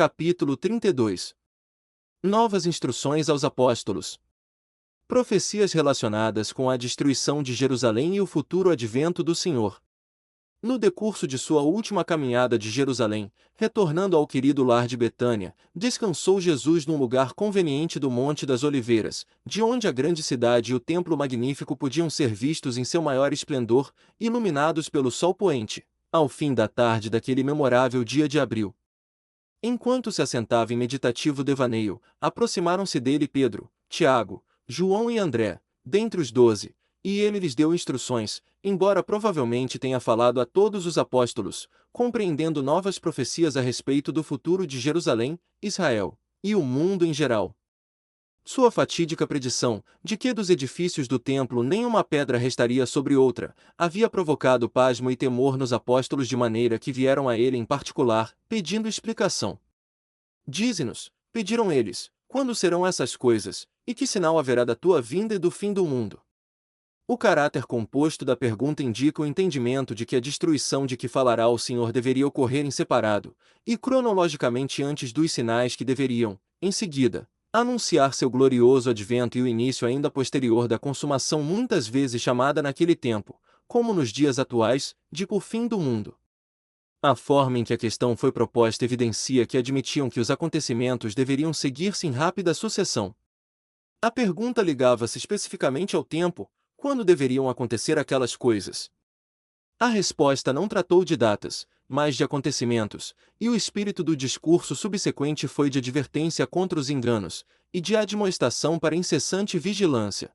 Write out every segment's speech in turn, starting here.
Capítulo 32. Novas instruções aos apóstolos. Profecias relacionadas com a destruição de Jerusalém e o futuro advento do Senhor. No decurso de sua última caminhada de Jerusalém, retornando ao querido lar de Betânia, descansou Jesus num lugar conveniente do Monte das Oliveiras, de onde a grande cidade e o templo magnífico podiam ser vistos em seu maior esplendor, iluminados pelo sol poente, ao fim da tarde daquele memorável dia de abril. Enquanto se assentava em meditativo devaneio, aproximaram-se dele Pedro, Tiago, João e André, dentre os 12, e ele lhes deu instruções, embora provavelmente tenha falado a todos os apóstolos, compreendendo novas profecias a respeito do futuro de Jerusalém, Israel, e o mundo em geral. Sua fatídica predição, de que dos edifícios do templo nenhuma pedra restaria sobre outra, havia provocado pasmo e temor nos apóstolos de maneira que vieram a ele em particular, pedindo explicação. Dize-nos, pediram eles, quando serão essas coisas, e que sinal haverá da tua vinda e do fim do mundo? O caráter composto da pergunta indica o entendimento de que a destruição de que falará o Senhor deveria ocorrer em separado, e cronologicamente antes dos sinais que deveriam, em seguida, anunciar seu glorioso advento e o início ainda posterior da consumação muitas vezes chamada naquele tempo, como nos dias atuais, de o fim do mundo. A forma em que a questão foi proposta evidencia que admitiam que os acontecimentos deveriam seguir-se em rápida sucessão. A pergunta ligava-se especificamente ao tempo, quando deveriam acontecer aquelas coisas. A resposta não tratou de datas, mas de acontecimentos, e o espírito do discurso subsequente foi de advertência contra os enganos, e de admoestação para incessante vigilância.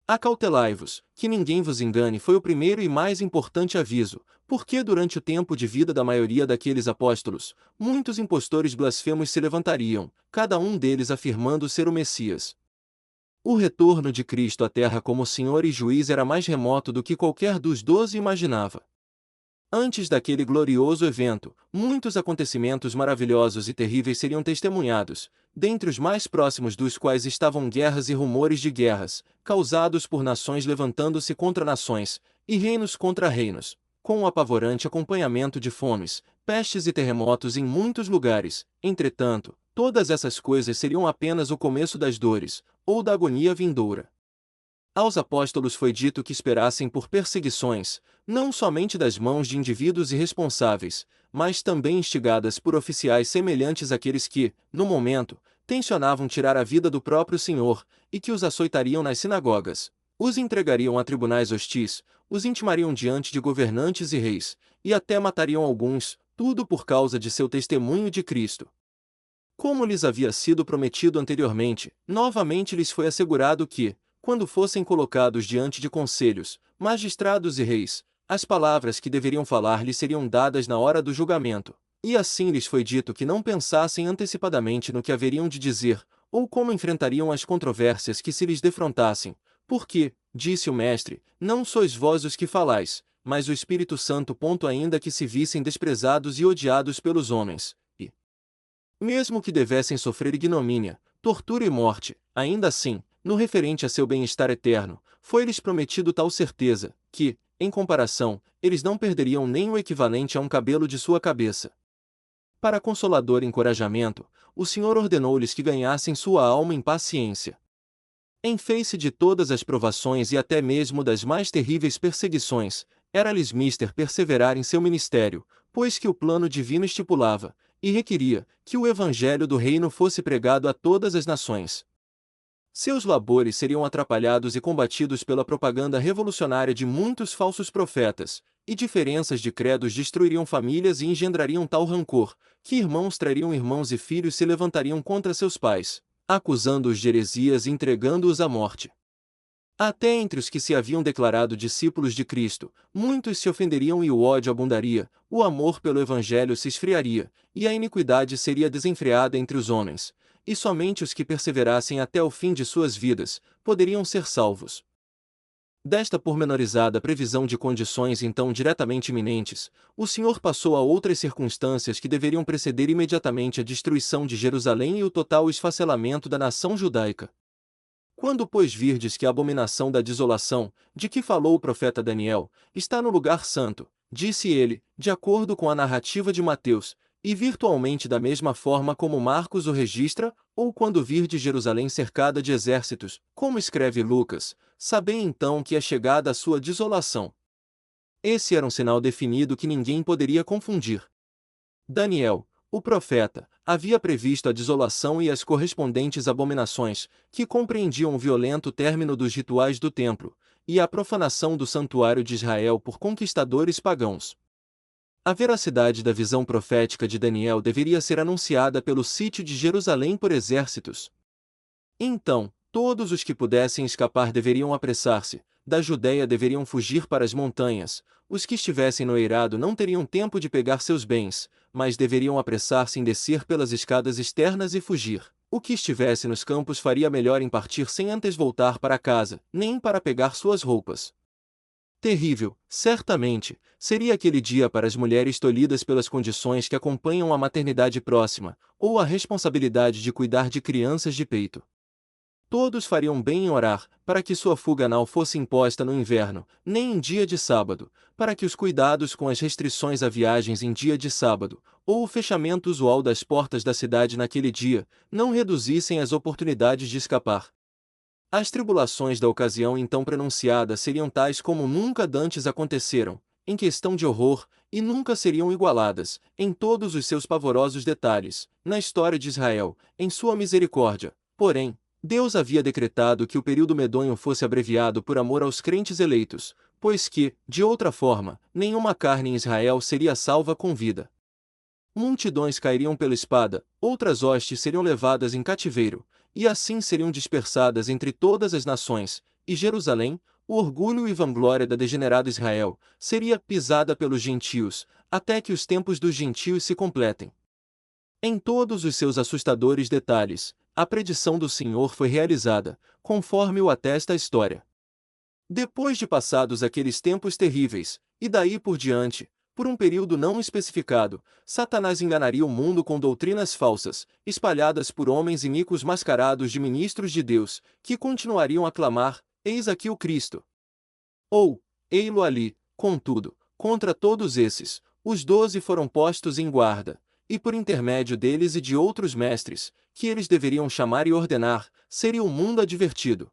Acautelai-vos, que ninguém vos engane foi o primeiro e mais importante aviso, porque durante o tempo de vida da maioria daqueles apóstolos, muitos impostores blasfemos se levantariam, cada um deles afirmando ser o Messias. O retorno de Cristo à Terra como Senhor e Juiz era mais remoto do que qualquer dos 12 imaginava. Antes daquele glorioso evento, muitos acontecimentos maravilhosos e terríveis seriam testemunhados, dentre os mais próximos dos quais estavam guerras e rumores de guerras, causados por nações levantando-se contra nações, e reinos contra reinos, com um apavorante acompanhamento de fomes, pestes e terremotos em muitos lugares. Entretanto, todas essas coisas seriam apenas o começo das dores, ou da agonia vindoura. Aos apóstolos foi dito que esperassem por perseguições, não somente das mãos de indivíduos irresponsáveis, mas também instigadas por oficiais semelhantes àqueles que, no momento, tensionavam tirar a vida do próprio Senhor, e que os açoitariam nas sinagogas, os entregariam a tribunais hostis, os intimariam diante de governantes e reis, e até matariam alguns, tudo por causa de seu testemunho de Cristo. Como lhes havia sido prometido anteriormente, novamente lhes foi assegurado que, quando fossem colocados diante de conselhos, magistrados e reis, as palavras que deveriam falar lhes seriam dadas na hora do julgamento, e assim lhes foi dito que não pensassem antecipadamente no que haveriam de dizer, ou como enfrentariam as controvérsias que se lhes defrontassem, porque, disse o Mestre, não sois vós os que falais, mas o Espírito Santo. Ainda que se vissem desprezados e odiados pelos homens, e mesmo que devessem sofrer ignomínia, tortura e morte, ainda assim, no referente a seu bem-estar eterno, foi-lhes prometido tal certeza, que, em comparação, eles não perderiam nem o equivalente a um cabelo de sua cabeça. Para consolador encorajamento, o Senhor ordenou-lhes que ganhassem sua alma em paciência. Em face de todas as provações e até mesmo das mais terríveis perseguições, era-lhes mister perseverar em seu ministério, pois que o plano divino estipulava, e requeria, que o evangelho do reino fosse pregado a todas as nações. Seus labores seriam atrapalhados e combatidos pela propaganda revolucionária de muitos falsos profetas, e diferenças de credos destruiriam famílias e engendrariam tal rancor, que irmãos trariam irmãos e filhos se levantariam contra seus pais, acusando-os de heresias e entregando-os à morte. Até entre os que se haviam declarado discípulos de Cristo, muitos se ofenderiam e o ódio abundaria, o amor pelo Evangelho se esfriaria, e a iniquidade seria desenfreada entre os homens, e somente os que perseverassem até o fim de suas vidas, poderiam ser salvos. Desta pormenorizada previsão de condições então diretamente iminentes, o Senhor passou a outras circunstâncias que deveriam preceder imediatamente a destruição de Jerusalém e o total esfacelamento da nação judaica. Quando, pois, virdes que a abominação da desolação, de que falou o profeta Daniel, está no lugar santo, disse ele, de acordo com a narrativa de Mateus, e virtualmente da mesma forma como Marcos o registra, ou quando vir de Jerusalém cercada de exércitos, como escreve Lucas, sabei então que é chegada a sua desolação. Esse era um sinal definido que ninguém poderia confundir. Daniel, o profeta, havia previsto a desolação e as correspondentes abominações, que compreendiam o violento término dos rituais do templo, e a profanação do santuário de Israel por conquistadores pagãos. A veracidade da visão profética de Daniel deveria ser anunciada pelo sítio de Jerusalém por exércitos. Então, todos os que pudessem escapar deveriam apressar-se, da Judéia deveriam fugir para as montanhas, os que estivessem no eirado não teriam tempo de pegar seus bens, mas deveriam apressar-se em descer pelas escadas externas e fugir. O que estivesse nos campos faria melhor em partir sem antes voltar para casa, nem para pegar suas roupas. Terrível, certamente, seria aquele dia para as mulheres tolhidas pelas condições que acompanham a maternidade próxima, ou a responsabilidade de cuidar de crianças de peito. Todos fariam bem em orar, para que sua fuga anal fosse imposta no inverno, nem em dia de sábado, para que os cuidados com as restrições a viagens em dia de sábado, ou o fechamento usual das portas da cidade naquele dia, não reduzissem as oportunidades de escapar. As tribulações da ocasião então pronunciada seriam tais como nunca dantes aconteceram, em questão de horror, e nunca seriam igualadas, em todos os seus pavorosos detalhes, na história de Israel, em sua misericórdia. Porém, Deus havia decretado que o período medonho fosse abreviado por amor aos crentes eleitos, pois que, de outra forma, nenhuma carne em Israel seria salva com vida. Multidões cairiam pela espada, outras hostes seriam levadas em cativeiro, e assim seriam dispersadas entre todas as nações, e Jerusalém, o orgulho e vanglória da degenerada Israel, seria pisada pelos gentios, até que os tempos dos gentios se completem. Em todos os seus assustadores detalhes, a predição do Senhor foi realizada, conforme o atesta a história. Depois de passados aqueles tempos terríveis, e daí por diante, por um período não especificado, Satanás enganaria o mundo com doutrinas falsas, espalhadas por homens iníquos mascarados de ministros de Deus, que continuariam a clamar: eis aqui o Cristo. Ou, ei-lo ali. Contudo, contra todos esses, os 12 foram postos em guarda, e por intermédio deles e de outros mestres, que eles deveriam chamar e ordenar, seria o mundo advertido.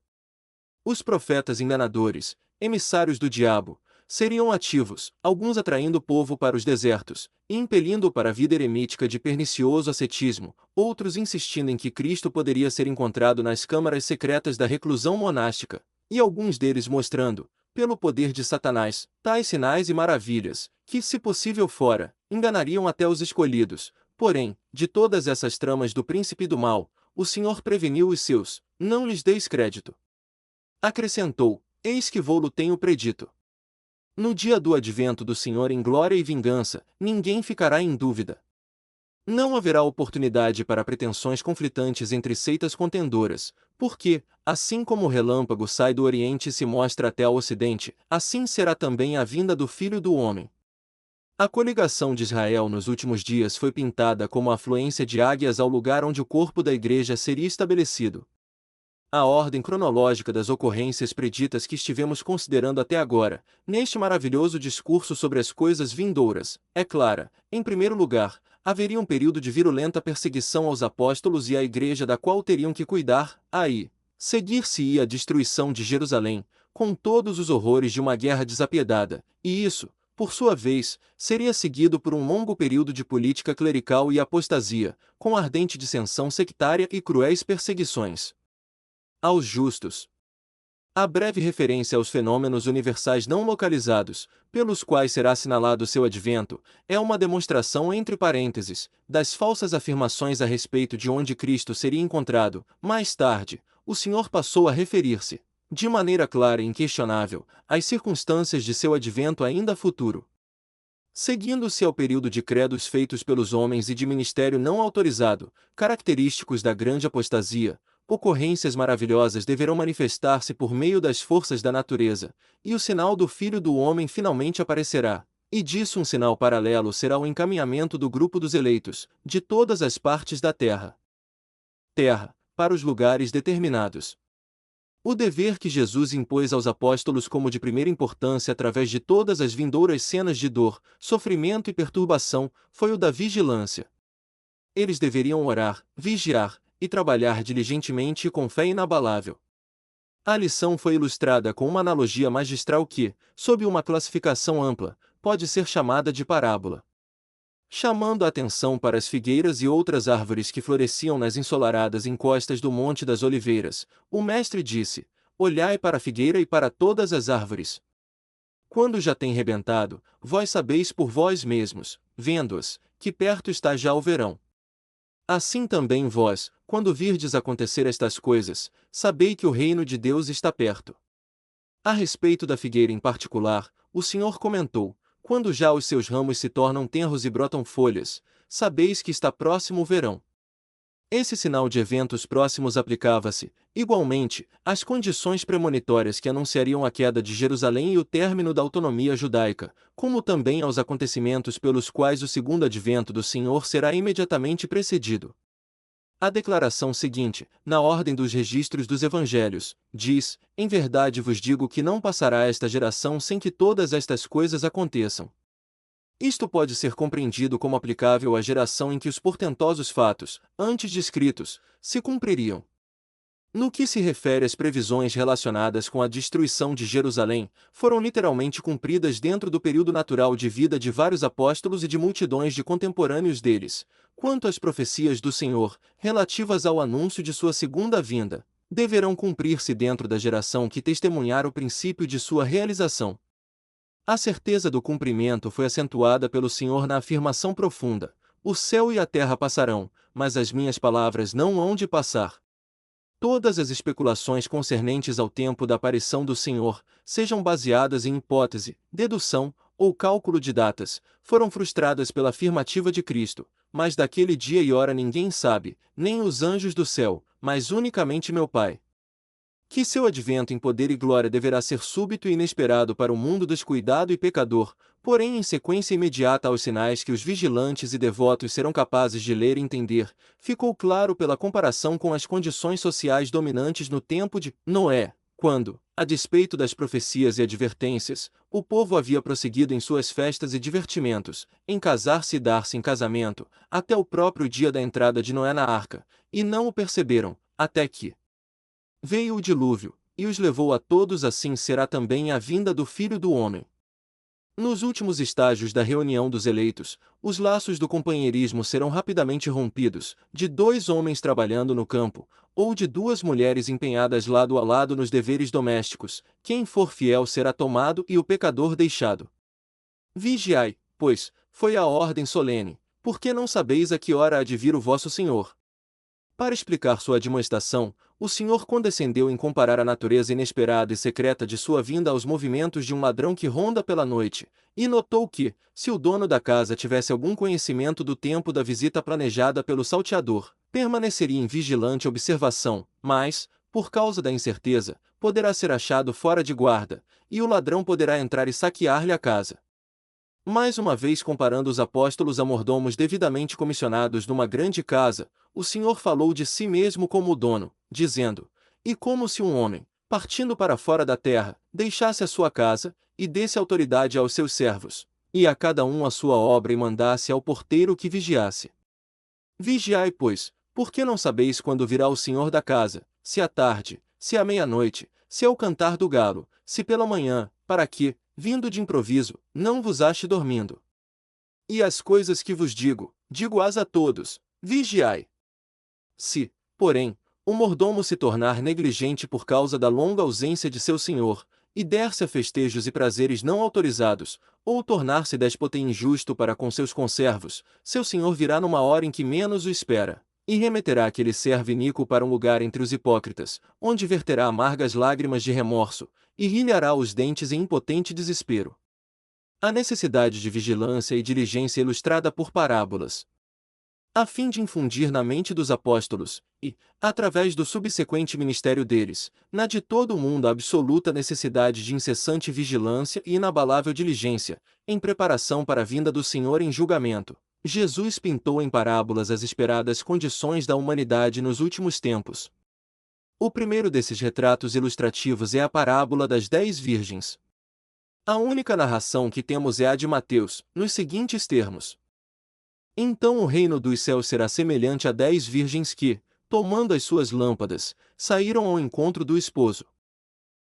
Os profetas enganadores, emissários do diabo, seriam ativos, alguns atraindo o povo para os desertos, e impelindo-o para a vida eremítica de pernicioso ascetismo, outros insistindo em que Cristo poderia ser encontrado nas câmaras secretas da reclusão monástica, e alguns deles mostrando, pelo poder de Satanás, tais sinais e maravilhas, que, se possível fora, enganariam até os escolhidos. Porém, de todas essas tramas do príncipe do mal, o Senhor preveniu os seus: não lhes deis crédito. Acrescentou: eis que vou-lo tenho predito. No dia do advento do Senhor em glória e vingança, ninguém ficará em dúvida. Não haverá oportunidade para pretensões conflitantes entre seitas contendoras, porque, assim como o relâmpago sai do Oriente e se mostra até ao Ocidente, assim será também a vinda do Filho do Homem. A coligação de Israel nos últimos dias foi pintada como a afluência de águias ao lugar onde o corpo da Igreja seria estabelecido. A ordem cronológica das ocorrências preditas que estivemos considerando até agora, neste maravilhoso discurso sobre as coisas vindouras, é clara. Em primeiro lugar, haveria um período de virulenta perseguição aos apóstolos e à Igreja da qual teriam que cuidar. Aí, seguir-se-ia a destruição de Jerusalém, com todos os horrores de uma guerra desapiedada, e isso, por sua vez, seria seguido por um longo período de política clerical e apostasia, com ardente dissensão sectária e cruéis perseguições aos justos. A breve referência aos fenômenos universais não localizados, pelos quais será assinalado seu advento, é uma demonstração entre parênteses, das falsas afirmações a respeito de onde Cristo seria encontrado. Mais tarde, o Senhor passou a referir-se, de maneira clara e inquestionável, às circunstâncias de seu advento ainda futuro. Seguindo-se ao período de credos feitos pelos homens e de ministério não autorizado, característicos da grande apostasia, ocorrências maravilhosas deverão manifestar-se por meio das forças da natureza, e o sinal do Filho do Homem finalmente aparecerá. E disso um sinal paralelo será o encaminhamento do grupo dos eleitos, de todas as partes da terra, para os lugares determinados. O dever que Jesus impôs aos apóstolos como de primeira importância através de todas as vindouras cenas de dor, sofrimento e perturbação, foi o da vigilância. Eles deveriam orar, vigiar e trabalhar diligentemente e com fé inabalável. A lição foi ilustrada com uma analogia magistral que, sob uma classificação ampla, pode ser chamada de parábola. Chamando a atenção para as figueiras e outras árvores que floresciam nas ensolaradas encostas do Monte das Oliveiras, o mestre disse: Olhai para a figueira e para todas as árvores. Quando já tem rebentado, vós sabeis por vós mesmos, vendo-as, que perto está já o verão. Assim também vós, quando virdes acontecer estas coisas, sabei que o reino de Deus está perto. A respeito da figueira em particular, o Senhor comentou: quando já os seus ramos se tornam tenros e brotam folhas, sabeis que está próximo o verão. Esse sinal de eventos próximos aplicava-se, igualmente, às condições premonitórias que anunciariam a queda de Jerusalém e o término da autonomia judaica, como também aos acontecimentos pelos quais o segundo advento do Senhor será imediatamente precedido. A declaração seguinte, na ordem dos registros dos evangelhos, diz: Em verdade vos digo que não passará esta geração sem que todas estas coisas aconteçam. Isto pode ser compreendido como aplicável à geração em que os portentosos fatos, antes descritos, se cumpririam. No que se refere às previsões relacionadas com a destruição de Jerusalém, foram literalmente cumpridas dentro do período natural de vida de vários apóstolos e de multidões de contemporâneos deles. Quanto às profecias do Senhor, relativas ao anúncio de sua segunda vinda, deverão cumprir-se dentro da geração que testemunhar o princípio de sua realização. A certeza do cumprimento foi acentuada pelo Senhor na afirmação profunda: o céu e a terra passarão, mas as minhas palavras não hão de passar. Todas as especulações concernentes ao tempo da aparição do Senhor, sejam baseadas em hipótese, dedução ou cálculo de datas, foram frustradas pela afirmativa de Cristo: mas daquele dia e hora ninguém sabe, nem os anjos do céu, mas unicamente meu Pai. Que seu advento em poder e glória deverá ser súbito e inesperado para o mundo descuidado e pecador, porém em sequência imediata aos sinais que os vigilantes e devotos serão capazes de ler e entender, ficou claro pela comparação com as condições sociais dominantes no tempo de Noé, quando, a despeito das profecias e advertências, o povo havia prosseguido em suas festas e divertimentos, em casar-se e dar-se em casamento, até o próprio dia da entrada de Noé na arca, e não o perceberam, até que veio o dilúvio, e os levou a todos. Assim será também a vinda do Filho do Homem. Nos últimos estágios da reunião dos eleitos, os laços do companheirismo serão rapidamente rompidos, de dois homens trabalhando no campo, ou de duas mulheres empenhadas lado a lado nos deveres domésticos. Quem for fiel será tomado e o pecador deixado. Vigiai, pois, foi a ordem solene, porque não sabeis a que hora há de vir o vosso Senhor. Para explicar sua admoestação, o Senhor condescendeu em comparar a natureza inesperada e secreta de sua vinda aos movimentos de um ladrão que ronda pela noite, e notou que, se o dono da casa tivesse algum conhecimento do tempo da visita planejada pelo salteador, permaneceria em vigilante observação, mas, por causa da incerteza, poderá ser achado fora de guarda, e o ladrão poderá entrar e saquear-lhe a casa. Mais uma vez comparando os apóstolos a mordomos devidamente comissionados numa grande casa, o Senhor falou de si mesmo como o dono, dizendo: E como se um homem, partindo para fora da terra, deixasse a sua casa, e desse autoridade aos seus servos, e a cada um a sua obra e mandasse ao porteiro que vigiasse. Vigiai, pois, porque não sabeis quando virá o Senhor da casa, se à tarde, se à meia-noite, se ao cantar do galo, se pela manhã, para que, vindo de improviso, não vos ache dormindo. E as coisas que vos digo, digo-as a todos: vigiai. Se, porém, o mordomo se tornar negligente por causa da longa ausência de seu senhor, e der-se a festejos e prazeres não autorizados, ou tornar-se déspota e injusto para com seus conservos, seu senhor virá numa hora em que menos o espera, e remeterá aquele servo iníquo para um lugar entre os hipócritas, onde verterá amargas lágrimas de remorso, e rilhará os dentes em impotente desespero. A necessidade de vigilância e diligência ilustrada por parábolas, a fim de infundir na mente dos apóstolos, e, através do subsequente ministério deles, na de todo o mundo a absoluta necessidade de incessante vigilância e inabalável diligência, em preparação para a vinda do Senhor em julgamento, Jesus pintou em parábolas as esperadas condições da humanidade nos últimos tempos. O primeiro desses retratos ilustrativos é a parábola das 10 virgens. A única narração que temos é a de Mateus, nos seguintes termos: Então o reino dos céus será semelhante a 10 virgens que, tomando as suas lâmpadas, saíram ao encontro do esposo.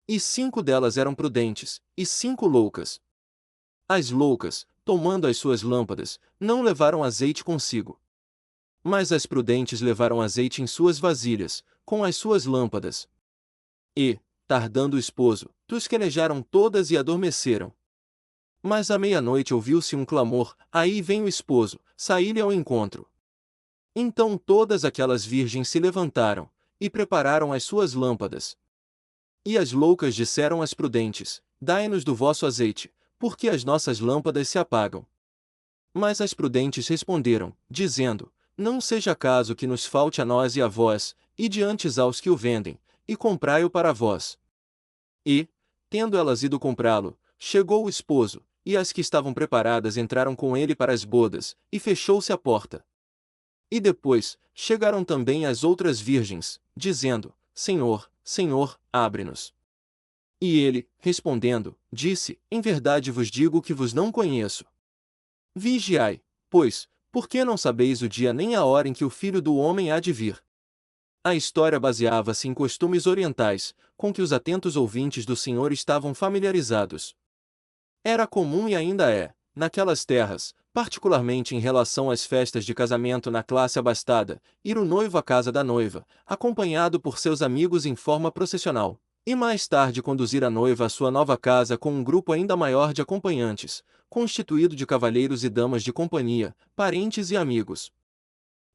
E 5 delas eram prudentes, e 5 loucas. As loucas, tomando as suas lâmpadas, não levaram azeite consigo. Mas as prudentes levaram azeite em suas vasilhas, com as suas lâmpadas. E, tardando o esposo, tosquenejaram todas e adormeceram. Mas à meia-noite ouviu-se um clamor: aí vem o esposo, saí-lhe ao encontro. Então todas aquelas virgens se levantaram, e prepararam as suas lâmpadas. E as loucas disseram às prudentes: dai-nos do vosso azeite, porque as nossas lâmpadas se apagam. Mas as prudentes responderam, dizendo: não seja caso que nos falte a nós e a vós, ide antes aos que o vendem, e comprai-o para vós. E, tendo elas ido comprá-lo, chegou o esposo, e as que estavam preparadas entraram com ele para as bodas, e fechou-se a porta. E depois, chegaram também as outras virgens, dizendo: Senhor, Senhor, abre-nos. E ele, respondendo, disse: em verdade vos digo que vos não conheço. Vigiai, pois, porque não sabeis o dia nem a hora em que o Filho do Homem há de vir. A história baseava-se em costumes orientais, com que os atentos ouvintes do Senhor estavam familiarizados. Era comum e ainda é, naquelas terras, particularmente em relação às festas de casamento na classe abastada, ir o noivo à casa da noiva, acompanhado por seus amigos em forma processional, e mais tarde conduzir a noiva à sua nova casa com um grupo ainda maior de acompanhantes, constituído de cavalheiros e damas de companhia, parentes e amigos.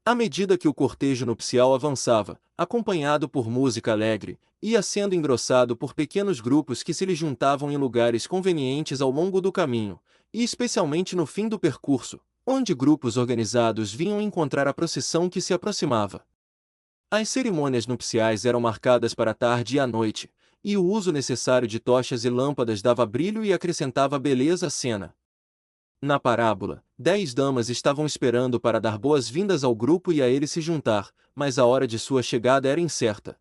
À medida que o cortejo nupcial avançava, acompanhado por música alegre, ia sendo engrossado por pequenos grupos que se lhe juntavam em lugares convenientes ao longo do caminho, e especialmente no fim do percurso, onde grupos organizados vinham encontrar a procissão que se aproximava. As cerimônias nupciais eram marcadas para a tarde e a noite, e o uso necessário de tochas e lâmpadas dava brilho e acrescentava beleza à cena. Na parábola, 10 damas estavam esperando para dar boas-vindas ao grupo e a ele se juntar, mas a hora de sua chegada era incerta.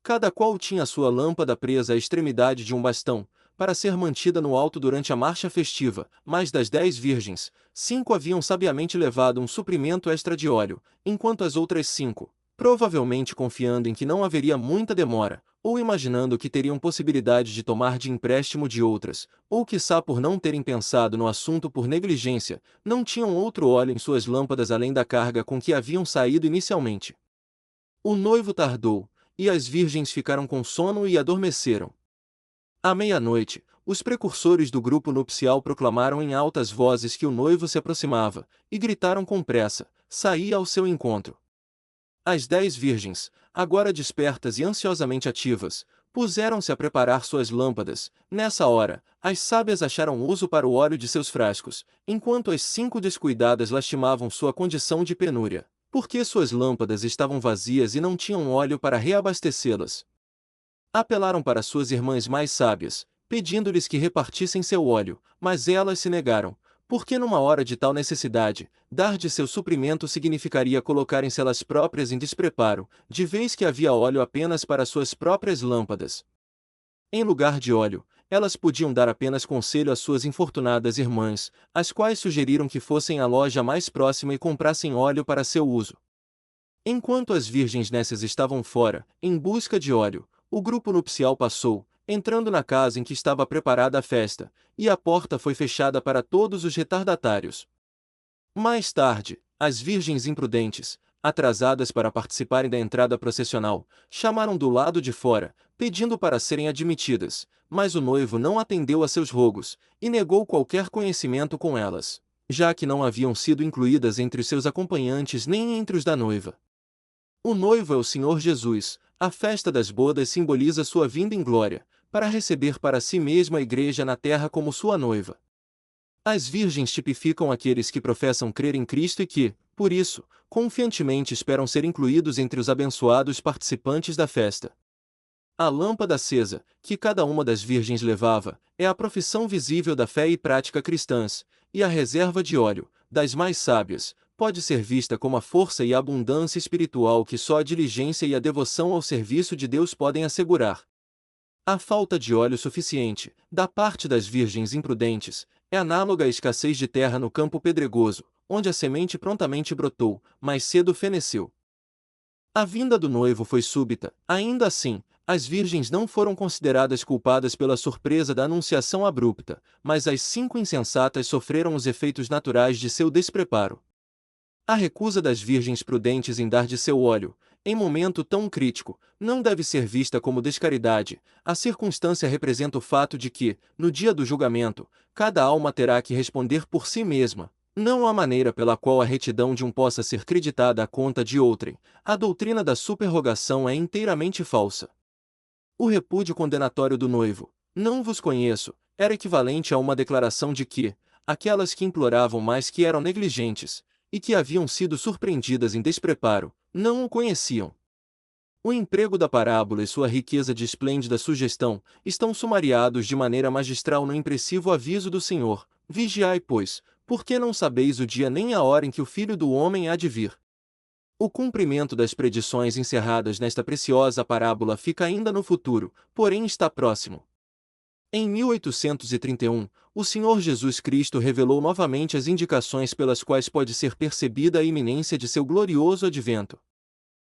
Cada qual tinha sua lâmpada presa à extremidade de um bastão, para ser mantida no alto durante a marcha festiva, mas das 10 virgens, 5 haviam sabiamente levado um suprimento extra de óleo, enquanto as outras 5, provavelmente confiando em que não haveria muita demora, ou imaginando que teriam possibilidade de tomar de empréstimo de outras, ou quiçá por não terem pensado no assunto por negligência, não tinham outro óleo em suas lâmpadas além da carga com que haviam saído inicialmente. O noivo tardou, e as virgens ficaram com sono e adormeceram. À meia-noite, os precursores do grupo nupcial proclamaram em altas vozes que o noivo se aproximava, e gritaram com pressa: saí ao seu encontro. As 10 virgens, agora despertas e ansiosamente ativas, puseram-se a preparar suas lâmpadas. Nessa hora, as sábias acharam uso para o óleo de seus frascos, enquanto as 5 descuidadas lastimavam sua condição de penúria, porque suas lâmpadas estavam vazias e não tinham óleo para reabastecê-las. Apelaram para suas irmãs mais sábias, pedindo-lhes que repartissem seu óleo, mas elas se negaram, porque numa hora de tal necessidade, dar de seu suprimento significaria colocarem-se elas próprias em despreparo, de vez que havia óleo apenas para suas próprias lâmpadas. Em lugar de óleo, elas podiam dar apenas conselho às suas infortunadas irmãs, as quais sugeriram que fossem à loja mais próxima e comprassem óleo para seu uso. Enquanto as virgens nécias estavam fora, em busca de óleo, o grupo nupcial passou, entrando na casa em que estava preparada a festa, e a porta foi fechada para todos os retardatários. Mais tarde, as virgens imprudentes, atrasadas para participarem da entrada processional, chamaram do lado de fora, pedindo para serem admitidas, mas o noivo não atendeu a seus rogos, e negou qualquer conhecimento com elas, já que não haviam sido incluídas entre os seus acompanhantes nem entre os da noiva. O noivo é o Senhor Jesus. A festa das bodas simboliza sua vinda em glória, para receber para si mesmo a igreja na terra como sua noiva. As virgens tipificam aqueles que professam crer em Cristo e que, por isso, confiantemente esperam ser incluídos entre os abençoados participantes da festa. A lâmpada acesa, que cada uma das virgens levava, é a profissão visível da fé e prática cristãs, e a reserva de óleo, das mais sábias, pode ser vista como a força e a abundância espiritual que só a diligência e a devoção ao serviço de Deus podem assegurar. A falta de óleo suficiente, da parte das virgens imprudentes, é análoga à escassez de terra no campo pedregoso, onde a semente prontamente brotou, mas cedo feneceu. A vinda do noivo foi súbita, ainda assim, as virgens não foram consideradas culpadas pela surpresa da anunciação abrupta, mas as 5 insensatas sofreram os efeitos naturais de seu despreparo. A recusa das virgens prudentes em dar de seu óleo, em momento tão crítico, não deve ser vista como descaridade. A circunstância representa o fato de que, no dia do julgamento, cada alma terá que responder por si mesma. Não há maneira pela qual a retidão de um possa ser creditada à conta de outrem. A doutrina da superrogação é inteiramente falsa. O repúdio condenatório do noivo, "Não vos conheço", era equivalente a uma declaração de que aquelas que imploravam mais que eram negligentes, e que haviam sido surpreendidas em despreparo, não o conheciam. O emprego da parábola e sua riqueza de esplêndida sugestão estão sumariados de maneira magistral no impressivo aviso do Senhor: "Vigiai, pois, porque não sabeis o dia nem a hora em que o Filho do Homem há de vir." O cumprimento das predições encerradas nesta preciosa parábola fica ainda no futuro, porém está próximo. Em 1831, o Senhor Jesus Cristo revelou novamente as indicações pelas quais pode ser percebida a iminência de seu glorioso advento.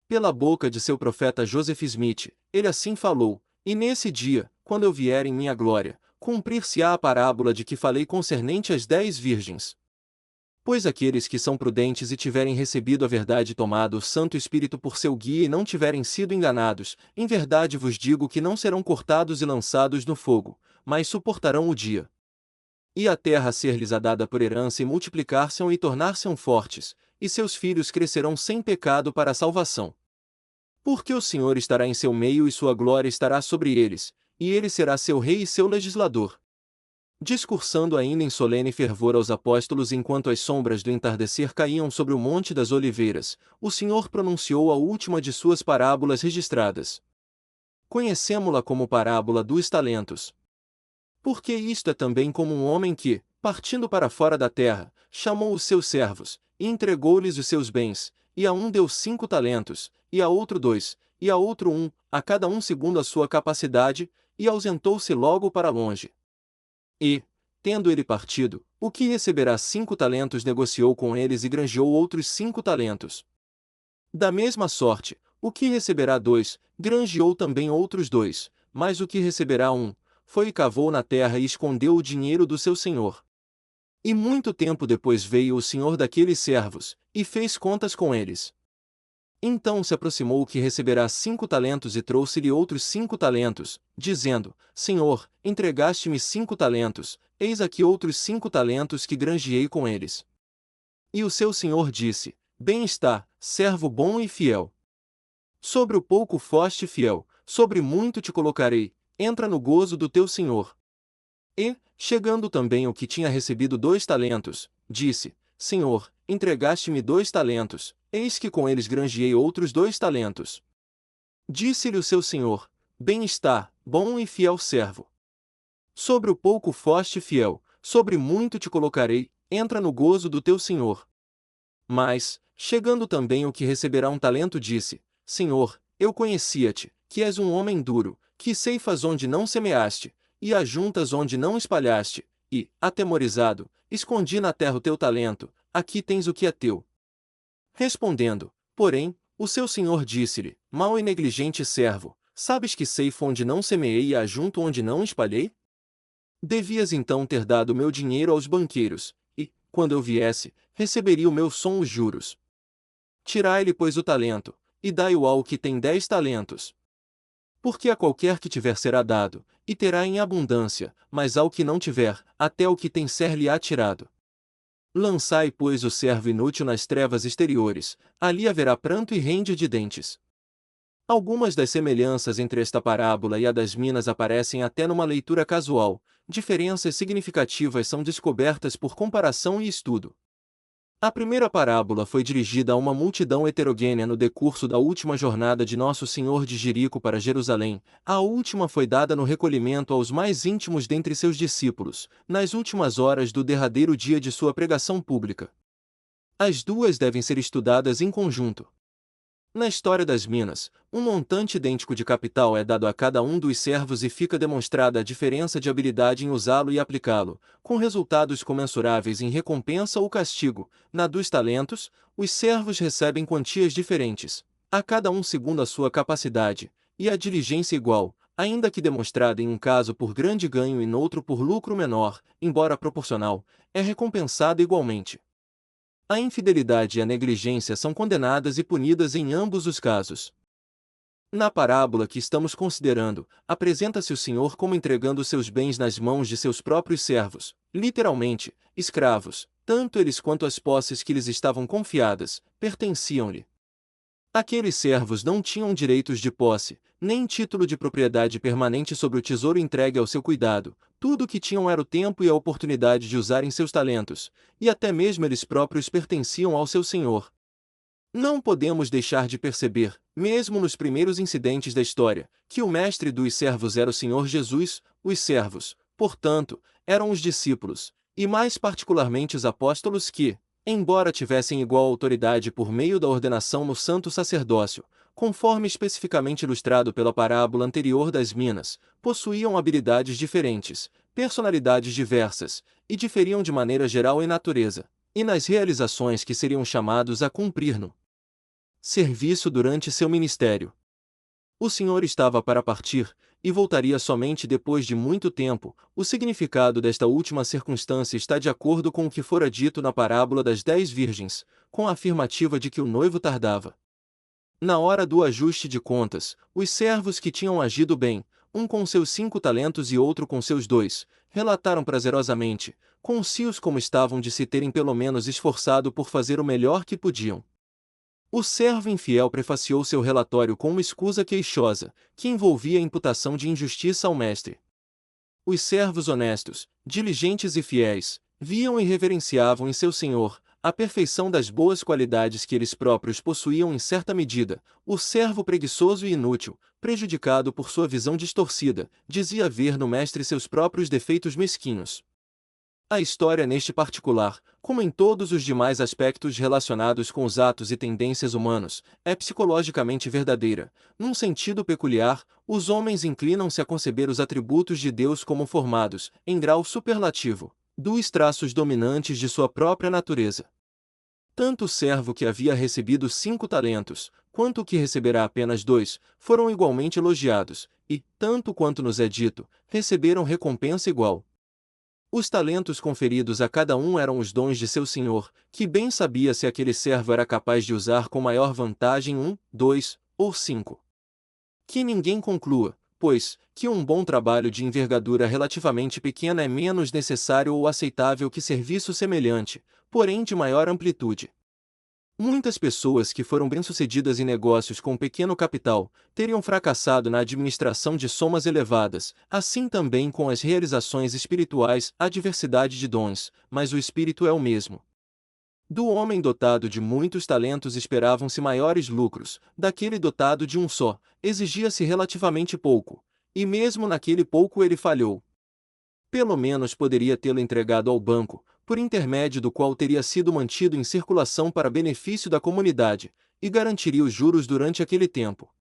Pela boca de seu profeta Joseph Smith, ele assim falou: "E nesse dia, quando eu vier em minha glória, cumprir-se-á a parábola de que falei concernente às 10 virgens. Pois aqueles que são prudentes e tiverem recebido a verdade e tomado o Santo Espírito por seu guia e não tiverem sido enganados, em verdade vos digo que não serão cortados e lançados no fogo, mas suportarão o dia. E a terra ser-lhes dada por herança e multiplicar-se-ão e tornar-se-ão fortes, e seus filhos crescerão sem pecado para a salvação. Porque o Senhor estará em seu meio e sua glória estará sobre eles, e ele será seu rei e seu legislador." Discursando ainda em solene fervor aos apóstolos enquanto as sombras do entardecer caíam sobre o Monte das Oliveiras, o Senhor pronunciou a última de suas parábolas registradas. Conhecemo-la como parábola dos talentos. Porque isto é também como um homem que, partindo para fora da terra, chamou os seus servos, e entregou-lhes os seus bens, e a um deu 5 talentos, e a outro 2, e a outro 1, a cada um segundo a sua capacidade, e ausentou-se logo para longe. E, tendo ele partido, o que receberá 5 talentos negociou com eles e granjeou outros 5 talentos. Da mesma sorte, o que receberá 2, granjeou também outros 2, mas o que receberá 1, foi e cavou na terra e escondeu o dinheiro do seu senhor. E muito tempo depois veio o senhor daqueles servos, e fez contas com eles. Então se aproximou o que receberá 5 talentos e trouxe-lhe outros 5 talentos, dizendo: "Senhor, entregaste-me 5 talentos, eis aqui outros 5 talentos que granjeei com eles." E o seu senhor disse: "Bem está, servo bom e fiel. Sobre o pouco foste fiel, sobre muito te colocarei, entra no gozo do teu senhor." E, chegando também o que tinha recebido 2 talentos, disse: "Senhor, entregaste-me 2 talentos, eis que com eles granjeei outros 2 talentos." Disse-lhe o seu senhor: "Bem está, bom e fiel servo. Sobre o pouco foste fiel, sobre muito te colocarei, entra no gozo do teu senhor." Mas, chegando também o que receberá 1 talento, disse: "Senhor, eu conhecia-te, que és um homem duro, que ceifas onde não semeaste, e ajuntas onde não espalhaste, e, atemorizado, escondi na terra o teu talento, aqui tens o que é teu." Respondendo, porém, o seu senhor disse-lhe: "Mau e negligente servo, sabes que ceifo onde não semeei e ajunto onde não espalhei? Devias então ter dado o meu dinheiro aos banqueiros, e, quando eu viesse, receberia o meu os juros. Tirai-lhe, pois, o talento, e dai-o ao que tem 10 talentos. Porque a qualquer que tiver será dado, e terá em abundância, mas ao que não tiver, até o que tem ser-lhe-á tirado. Lançai, pois, o servo inútil nas trevas exteriores, ali haverá pranto e ranger de dentes." Algumas das semelhanças entre esta parábola e a das minas aparecem até numa leitura casual, diferenças significativas são descobertas por comparação e estudo. A primeira parábola foi dirigida a uma multidão heterogênea no decurso da última jornada de Nosso Senhor de Jerico para Jerusalém. A última foi dada no recolhimento aos mais íntimos dentre seus discípulos, nas últimas horas do derradeiro dia de sua pregação pública. As duas devem ser estudadas em conjunto. Na história das minas, um montante idêntico de capital é dado a cada um dos servos e fica demonstrada a diferença de habilidade em usá-lo e aplicá-lo, com resultados comensuráveis em recompensa ou castigo. Na dos talentos, os servos recebem quantias diferentes, a cada um segundo a sua capacidade, e a diligência igual, ainda que demonstrada em um caso por grande ganho e noutro por lucro menor, embora proporcional, é recompensada igualmente. A infidelidade e a negligência são condenadas e punidas em ambos os casos. Na parábola que estamos considerando, apresenta-se o Senhor como entregando seus bens nas mãos de seus próprios servos, literalmente, escravos, tanto eles quanto as posses que lhes estavam confiadas, pertenciam-lhe. Aqueles servos não tinham direitos de posse, nem título de propriedade permanente sobre o tesouro entregue ao seu cuidado. Tudo o que tinham era o tempo e a oportunidade de usarem seus talentos, e até mesmo eles próprios pertenciam ao seu senhor. Não podemos deixar de perceber, mesmo nos primeiros incidentes da história, que o mestre dos servos era o Senhor Jesus. Os servos, portanto, eram os discípulos, e mais particularmente os apóstolos que, embora tivessem igual autoridade por meio da ordenação no santo sacerdócio, conforme especificamente ilustrado pela parábola anterior das minas, possuíam habilidades diferentes, personalidades diversas, e diferiam de maneira geral em natureza, e nas realizações que seriam chamados a cumprir no serviço durante seu ministério. O Senhor estava para partir, e voltaria somente depois de muito tempo. O significado desta última circunstância está de acordo com o que fora dito na parábola das 10 virgens, com a afirmativa de que o noivo tardava. Na hora do ajuste de contas, os servos que tinham agido bem, um com seus 5 talentos e outro com seus 2, relataram prazerosamente, concisos como estavam de se terem pelo menos esforçado por fazer o melhor que podiam. O servo infiel prefaciou seu relatório com uma escusa queixosa, que envolvia a imputação de injustiça ao mestre. Os servos honestos, diligentes e fiéis, viam e reverenciavam em seu senhor a perfeição das boas qualidades que eles próprios possuíam em certa medida. O servo preguiçoso e inútil, prejudicado por sua visão distorcida, dizia ver no mestre seus próprios defeitos mesquinhos. A história neste particular, como em todos os demais aspectos relacionados com os atos e tendências humanos, é psicologicamente verdadeira. Num sentido peculiar, os homens inclinam-se a conceber os atributos de Deus como formados, em grau superlativo, dos traços dominantes de sua própria natureza. Tanto o servo que havia recebido 5 talentos, quanto o que receberá apenas 2, foram igualmente elogiados, e, tanto quanto nos é dito, receberam recompensa igual. Os talentos conferidos a cada um eram os dons de seu senhor, que bem sabia se aquele servo era capaz de usar com maior vantagem 1, 2 ou 5. Que ninguém conclua, pois, que um bom trabalho de envergadura relativamente pequena é menos necessário ou aceitável que serviço semelhante, porém de maior amplitude. Muitas pessoas que foram bem-sucedidas em negócios com pequeno capital, teriam fracassado na administração de somas elevadas, assim também com as realizações espirituais. Há diversidade de dons, mas o espírito é o mesmo. Do homem dotado de muitos talentos esperavam-se maiores lucros, daquele dotado de um só, exigia-se relativamente pouco, e mesmo naquele pouco ele falhou. Pelo menos poderia tê-lo entregado ao banco, por intermédio do qual teria sido mantido em circulação para benefício da comunidade, e garantiria os juros durante aquele tempo.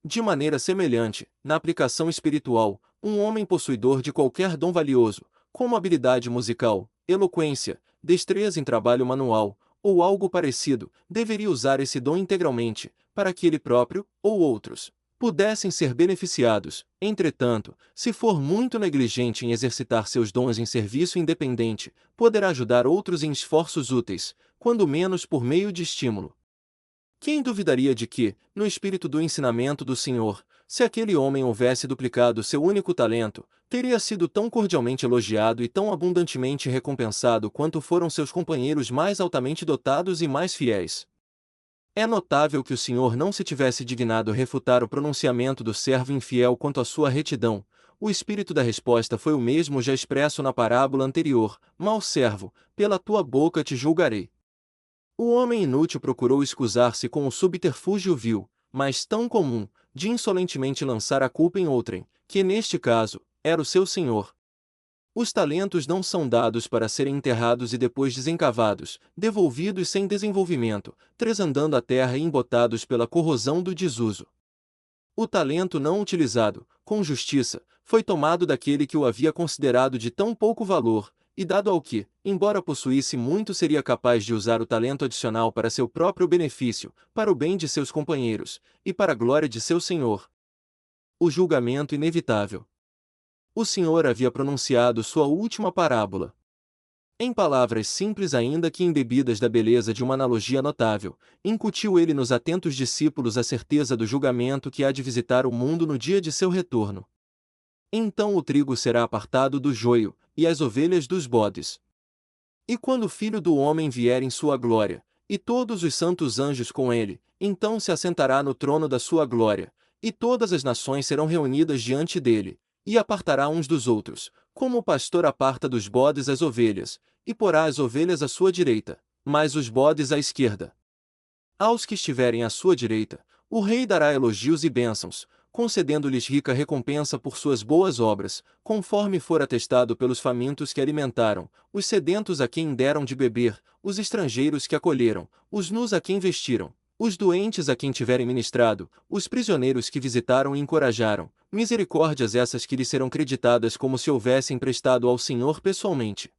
De maneira semelhante, na aplicação espiritual, um homem possuidor de qualquer dom valioso, como habilidade musical, eloquência, destreza em trabalho manual, ou algo parecido, deveria usar esse dom integralmente, para que ele próprio, ou outros, pudessem ser beneficiados. Entretanto, se for muito negligente em exercitar seus dons em serviço independente, poderá ajudar outros em esforços úteis, quando menos por meio de estímulo. Quem duvidaria de que, no espírito do ensinamento do Senhor, se aquele homem houvesse duplicado seu único talento, teria sido tão cordialmente elogiado e tão abundantemente recompensado quanto foram seus companheiros mais altamente dotados e mais fiéis? É notável que o Senhor não se tivesse dignado refutar o pronunciamento do servo infiel quanto à sua retidão. O espírito da resposta foi o mesmo já expresso na parábola anterior: mau servo, pela tua boca te julgarei. O homem inútil procurou escusar-se com o subterfúgio vil, mas tão comum, de insolentemente lançar a culpa em outrem, que neste caso, era o seu senhor. Os talentos não são dados para serem enterrados e depois desencavados, devolvidos sem desenvolvimento, tresandando a terra e embotados pela corrosão do desuso. O talento não utilizado, com justiça, foi tomado daquele que o havia considerado de tão pouco valor, e dado ao que, embora possuísse muito, seria capaz de usar o talento adicional para seu próprio benefício, para o bem de seus companheiros, e para a glória de seu Senhor. O julgamento inevitável. O Senhor havia pronunciado sua última parábola. Em palavras simples ainda que embebidas da beleza de uma analogia notável, incutiu ele nos atentos discípulos a certeza do julgamento que há de visitar o mundo no dia de seu retorno. Então o trigo será apartado do joio, e as ovelhas dos bodes. E quando o Filho do Homem vier em sua glória, e todos os santos anjos com ele, então se assentará no trono da sua glória, e todas as nações serão reunidas diante dele, e apartará uns dos outros, como o pastor aparta dos bodes as ovelhas, e porá as ovelhas à sua direita, mas os bodes à esquerda. Aos que estiverem à sua direita, o rei dará elogios e bênçãos, concedendo-lhes rica recompensa por suas boas obras, conforme for atestado pelos famintos que alimentaram, os sedentos a quem deram de beber, os estrangeiros que acolheram, os nus a quem vestiram, os doentes a quem tiverem ministrado, os prisioneiros que visitaram e encorajaram, misericórdias essas que lhes serão creditadas como se houvessem prestado ao Senhor pessoalmente.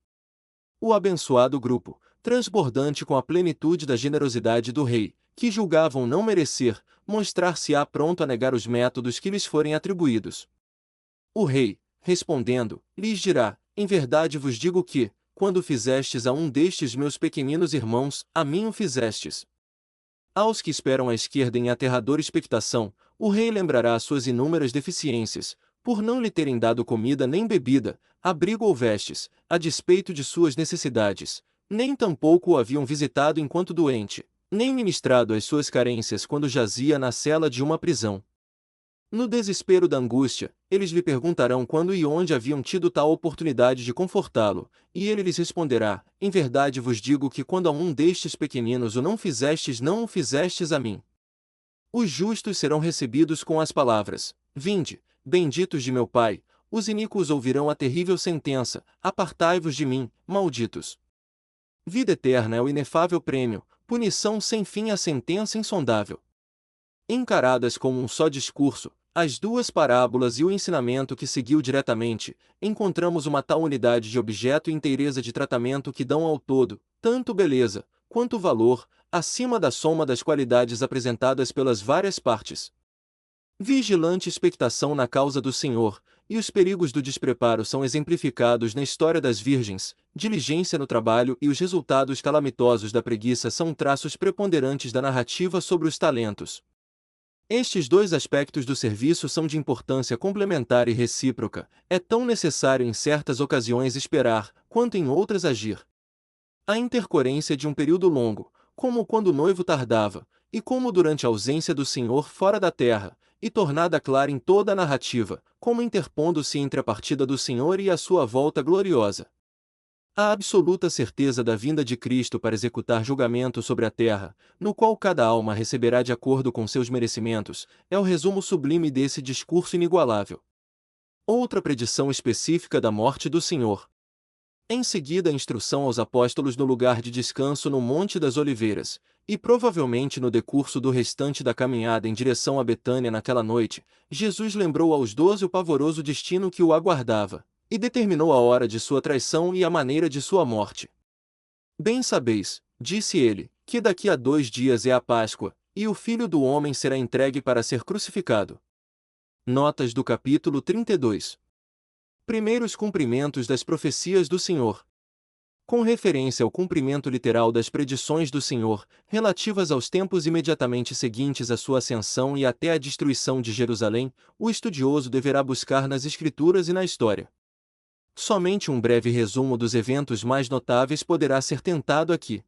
O abençoado grupo, transbordante com a plenitude da generosidade do rei, que julgavam não merecer, mostrar-se-á pronto a negar os métodos que lhes forem atribuídos. O rei, respondendo, lhes dirá: em verdade vos digo que, quando fizestes a um destes meus pequeninos irmãos, a mim o fizestes. Aos que esperam à esquerda em aterradora expectação, o rei lembrará suas inúmeras deficiências, por não lhe terem dado comida nem bebida, abrigo ou vestes, a despeito de suas necessidades, nem tampouco o haviam visitado enquanto doente, nem ministrado às suas carências quando jazia na cela de uma prisão. No desespero da angústia, eles lhe perguntarão quando e onde haviam tido tal oportunidade de confortá-lo, e ele lhes responderá: em verdade vos digo que quando a um destes pequeninos o não fizestes, não o fizestes a mim. Os justos serão recebidos com as palavras: vinde, benditos de meu Pai. Os iníquos ouvirão a terrível sentença: apartai-vos de mim, malditos. Vida eterna é o inefável prêmio, punição sem fim a sentença insondável. Encaradas como um só discurso, as duas parábolas e o ensinamento que seguiu diretamente, encontramos uma tal unidade de objeto e inteireza de tratamento que dão ao todo, tanto beleza, quanto valor, acima da soma das qualidades apresentadas pelas várias partes. Vigilante expectação na causa do Senhor, e os perigos do despreparo são exemplificados na história das virgens, diligência no trabalho e os resultados calamitosos da preguiça são traços preponderantes da narrativa sobre os talentos. Estes dois aspectos do serviço são de importância complementar e recíproca, é tão necessário em certas ocasiões esperar, quanto em outras agir. A intercorrência de um período longo, como quando o noivo tardava, e como durante a ausência do Senhor fora da terra, e tornada clara em toda a narrativa, como interpondo-se entre a partida do Senhor e a sua volta gloriosa. A absoluta certeza da vinda de Cristo para executar julgamento sobre a terra, no qual cada alma receberá de acordo com seus merecimentos, é o resumo sublime desse discurso inigualável. Outra predição específica da morte do Senhor. Em seguida, a instrução aos apóstolos no lugar de descanso no Monte das Oliveiras, e provavelmente no decurso do restante da caminhada em direção a Betânia naquela noite, Jesus lembrou aos 12 o pavoroso destino que o aguardava, e determinou a hora de sua traição e a maneira de sua morte. Bem sabeis, disse ele, que daqui a 2 dias é a Páscoa, e o Filho do Homem será entregue para ser crucificado. Notas do capítulo 32. Primeiros cumprimentos das profecias do Senhor. Com referência ao cumprimento literal das predições do Senhor, relativas aos tempos imediatamente seguintes à sua ascensão e até à destruição de Jerusalém, o estudioso deverá buscar nas Escrituras e na história. Somente um breve resumo dos eventos mais notáveis poderá ser tentado aqui.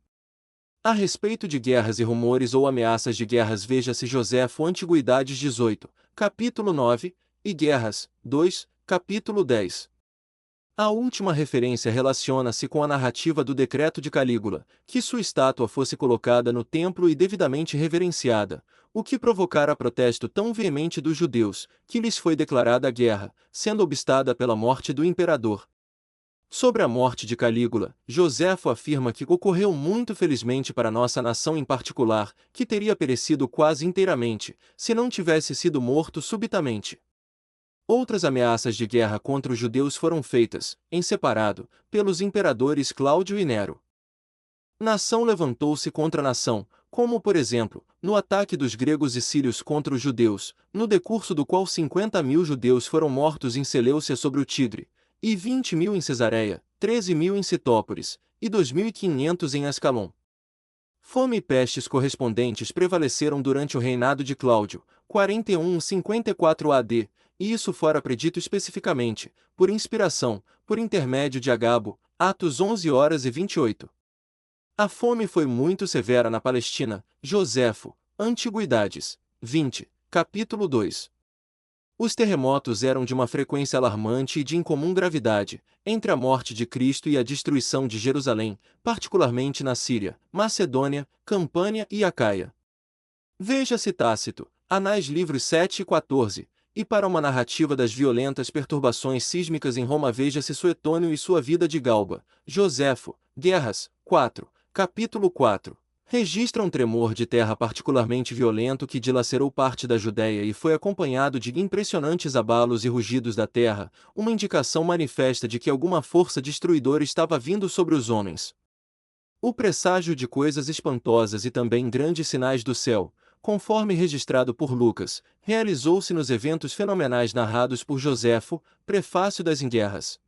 A respeito de guerras e rumores ou ameaças de guerras, veja-se Joséfo Antiguidades 18, capítulo 9, e Guerras, 2, capítulo 10. A última referência relaciona-se com a narrativa do decreto de Calígula, que sua estátua fosse colocada no templo e devidamente reverenciada, o que provocara protesto tão veemente dos judeus, que lhes foi declarada a guerra, sendo obstada pela morte do imperador. Sobre a morte de Calígula, Joséfo afirma que ocorreu muito felizmente para nossa nação em particular, que teria perecido quase inteiramente, se não tivesse sido morto subitamente. Outras ameaças de guerra contra os judeus foram feitas, em separado, pelos imperadores Cláudio e Nero. Nação levantou-se contra nação, como por exemplo, no ataque dos gregos e sírios contra os judeus, no decurso do qual 50.000 judeus foram mortos em Seleucia sobre o Tigre, e 20.000 em Cesareia, 13.000 em Citópolis, e 2.500 em Ascalon. Fome e pestes correspondentes prevaleceram durante o reinado de Cláudio, 41-54 AD, e isso fora predito especificamente, por inspiração, por intermédio de Agabo, Atos 11h28. A fome foi muito severa na Palestina, Joséfo, Antiguidades, 20, capítulo 2. Os terremotos eram de uma frequência alarmante e de incomum gravidade, entre a morte de Cristo e a destruição de Jerusalém, particularmente na Síria, Macedônia, Campânia e Acaia. Veja-se Tácito, Anais livros 7 e 14, e para uma narrativa das violentas perturbações sísmicas em Roma veja-se Suetônio e sua vida de Galba, Joséfo, Guerras, 4, capítulo 4. Registra um tremor de terra particularmente violento que dilacerou parte da Judéia e foi acompanhado de impressionantes abalos e rugidos da terra, uma indicação manifesta de que alguma força destruidora estava vindo sobre os homens. O presságio de coisas espantosas e também grandes sinais do céu, conforme registrado por Lucas, realizou-se nos eventos fenomenais narrados por Joséfo, Prefácio das Guerras.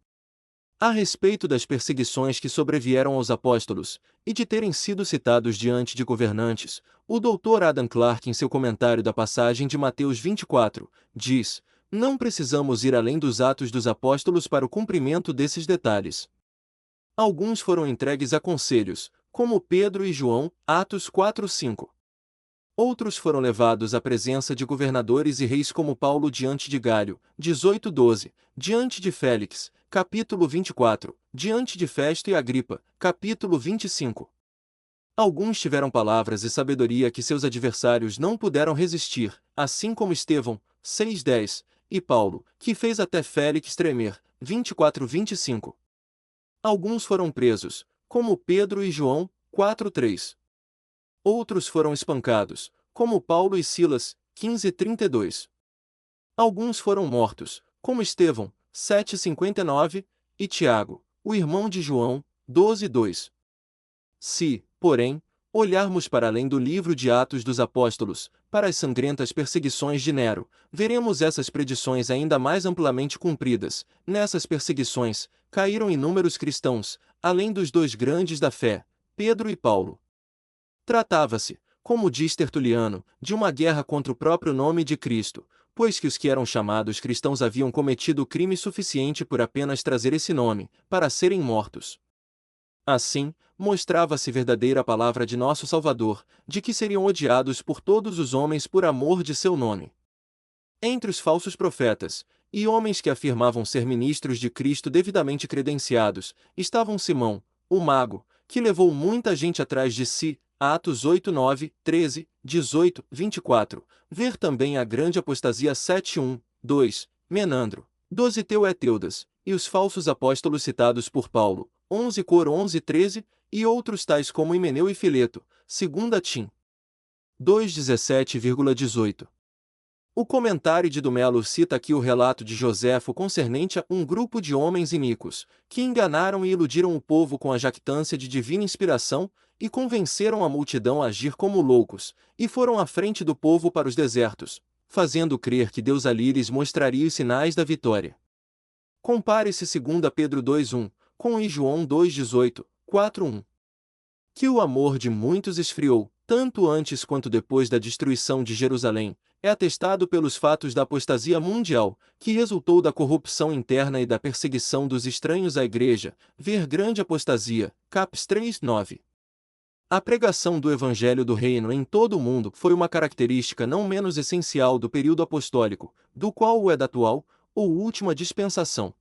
A respeito das perseguições que sobrevieram aos apóstolos, e de terem sido citados diante de governantes, o Dr. Adam Clarke, em seu comentário da passagem de Mateus 24, diz: não precisamos ir além dos Atos dos Apóstolos para o cumprimento desses detalhes. Alguns foram entregues a conselhos, como Pedro e João, Atos 4:5. Outros foram levados à presença de governadores e reis como Paulo diante de Galho, 18:12, diante de Félix, capítulo 24, diante de Festo e Agripa, capítulo 25. Alguns tiveram palavras e sabedoria que seus adversários não puderam resistir, assim como Estevão, 6:10, e Paulo, que fez até Félix tremer, 24:25. Alguns foram presos, como Pedro e João, 4:3. Outros foram espancados, como Paulo e Silas, 15:32. Alguns foram mortos, como Estevão, 7:59, e Tiago, o irmão de João, 12:2. Se, porém, olharmos para além do livro de Atos dos Apóstolos, para as sangrentas perseguições de Nero, veremos essas predições ainda mais amplamente cumpridas. Nessas perseguições, caíram inúmeros cristãos, além dos dois grandes da fé, Pedro e Paulo. Tratava-se, como diz Tertuliano, de uma guerra contra o próprio nome de Cristo, pois que os que eram chamados cristãos haviam cometido crime suficiente por apenas trazer esse nome, para serem mortos. Assim, mostrava-se verdadeira a palavra de nosso Salvador, de que seriam odiados por todos os homens por amor de seu nome. Entre os falsos profetas, e homens que afirmavam ser ministros de Cristo devidamente credenciados, estavam Simão, o mago, que levou muita gente atrás de si, Atos 8, 9, 13, 18, 24. Ver também a grande apostasia 7, 1, 2, Menandro, 12 Teudas, e os falsos apóstolos citados por Paulo, 11 Coro 11, 13, e outros tais como Himeneu e Fileto, 2 Tim. 2, 17,18. O comentário de Dumelo cita aqui o relato de Joséfo concernente a um grupo de homens iníquos, que enganaram e iludiram o povo com a jactância de divina inspiração, e convenceram a multidão a agir como loucos, e foram à frente do povo para os desertos, fazendo crer que Deus ali lhes mostraria os sinais da vitória. Compare-se 2 Pedro 2:1, com e João 2:18, 4:1. Que o amor de muitos esfriou, tanto antes quanto depois da destruição de Jerusalém, é atestado pelos fatos da apostasia mundial, que resultou da corrupção interna e da perseguição dos estranhos à Igreja, ver Grande Apostasia, Caps 3:9. A pregação do Evangelho do Reino em todo o mundo foi uma característica não menos essencial do período apostólico, do qual o é da atual, ou última dispensação.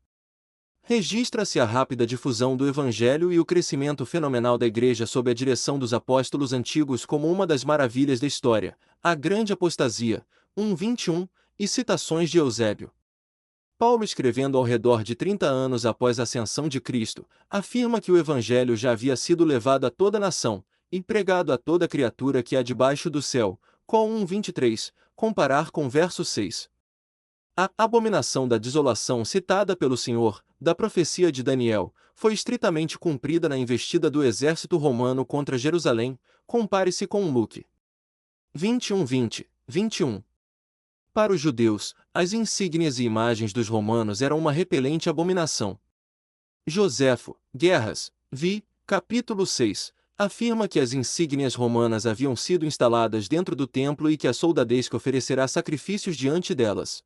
Registra-se a rápida difusão do Evangelho e o crescimento fenomenal da Igreja sob a direção dos apóstolos antigos como uma das maravilhas da história, a Grande Apostasia, 1:21, e citações de Eusébio. Paulo, escrevendo ao redor de 30 anos após a ascensão de Cristo, afirma que o Evangelho já havia sido levado a toda nação, e pregado a toda criatura que há debaixo do céu. Col 1:23, comparar com verso 6. A abominação da desolação citada pelo Senhor, da profecia de Daniel, foi estritamente cumprida na investida do exército romano contra Jerusalém. Compare-se com Luque 21:20, 21. Para os judeus, as insígnias e imagens dos romanos eram uma repelente abominação. Joséfo, Guerras, capítulo 6, afirma que as insígnias romanas haviam sido instaladas dentro do templo e que a soldadesca oferecerá sacrifícios diante delas.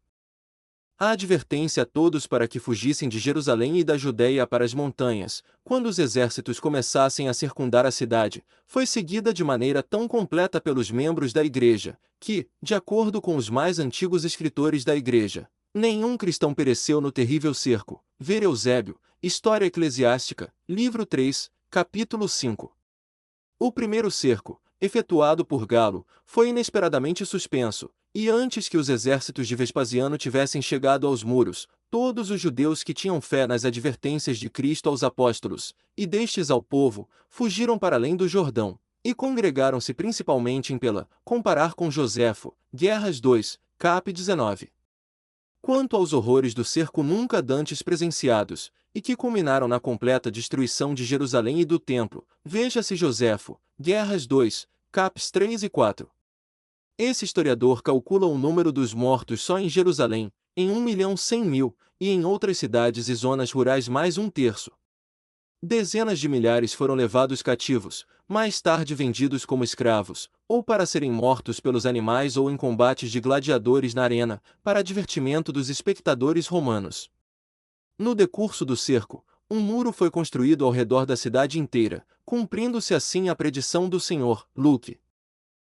A advertência a todos para que fugissem de Jerusalém e da Judéia para as montanhas, quando os exércitos começassem a circundar a cidade, foi seguida de maneira tão completa pelos membros da Igreja, que, de acordo com os mais antigos escritores da Igreja, nenhum cristão pereceu no terrível cerco. Ver Eusébio, História Eclesiástica, livro 3, capítulo 5. O primeiro cerco, efetuado por Galo, foi inesperadamente suspenso, e antes que os exércitos de Vespasiano tivessem chegado aos muros, todos os judeus que tinham fé nas advertências de Cristo aos apóstolos, e destes ao povo, fugiram para além do Jordão, e congregaram-se principalmente em Pela. Comparar com Joséfo, Guerras 2, cap. 19. Quanto aos horrores do cerco nunca dantes presenciados, e que culminaram na completa destruição de Jerusalém e do templo, veja-se Joséfo, Guerras 2, caps 3 e 4. Esse historiador calcula o número dos mortos só em Jerusalém, em 1.100.000, e em outras cidades e zonas rurais mais 1/3. Dezenas de milhares foram levados cativos, mais tarde vendidos como escravos, ou para serem mortos pelos animais ou em combates de gladiadores na arena, para divertimento dos espectadores romanos. No decurso do cerco, um muro foi construído ao redor da cidade inteira, cumprindo-se assim a predição do Senhor. Luque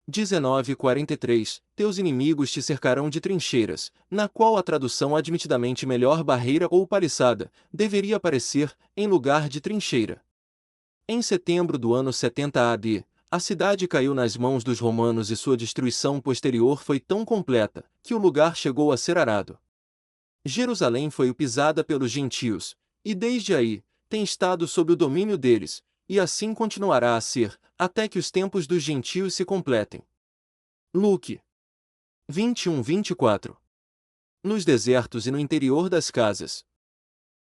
19:43, teus inimigos te cercarão de trincheiras, na qual a tradução admitidamente melhor barreira ou paliçada, deveria aparecer, em lugar de trincheira. Em setembro do ano 70 AD, a cidade caiu nas mãos dos romanos e sua destruição posterior foi tão completa, que o lugar chegou a ser arado. Jerusalém foi pisada pelos gentios, e desde aí, tem estado sob o domínio deles, e assim continuará a ser, até que os tempos dos gentios se completem. Luque 21:24. Nos desertos e no interior das casas.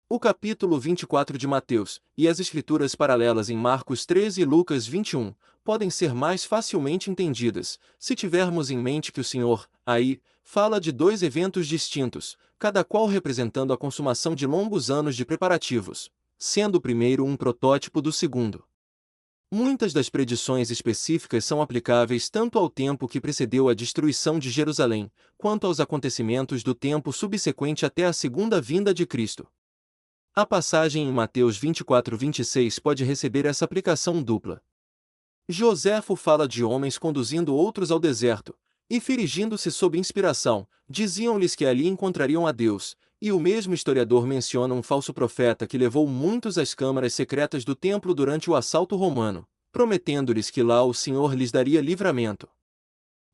O capítulo 24 de Mateus, e as escrituras paralelas em Marcos 13 e Lucas 21, podem ser mais facilmente entendidas, se tivermos em mente que o Senhor, aí, fala de dois eventos distintos, cada qual representando a consumação de longos anos de preparativos, sendo o primeiro um protótipo do segundo. Muitas das predições específicas são aplicáveis tanto ao tempo que precedeu a destruição de Jerusalém, quanto aos acontecimentos do tempo subsequente até a segunda vinda de Cristo. A passagem em Mateus 24:26 pode receber essa aplicação dupla. Joséfo fala de homens conduzindo outros ao deserto, e dirigindo-se sob inspiração, diziam-lhes que ali encontrariam a Deus, e o mesmo historiador menciona um falso profeta que levou muitos às câmaras secretas do templo durante o assalto romano, prometendo-lhes que lá o Senhor lhes daria livramento.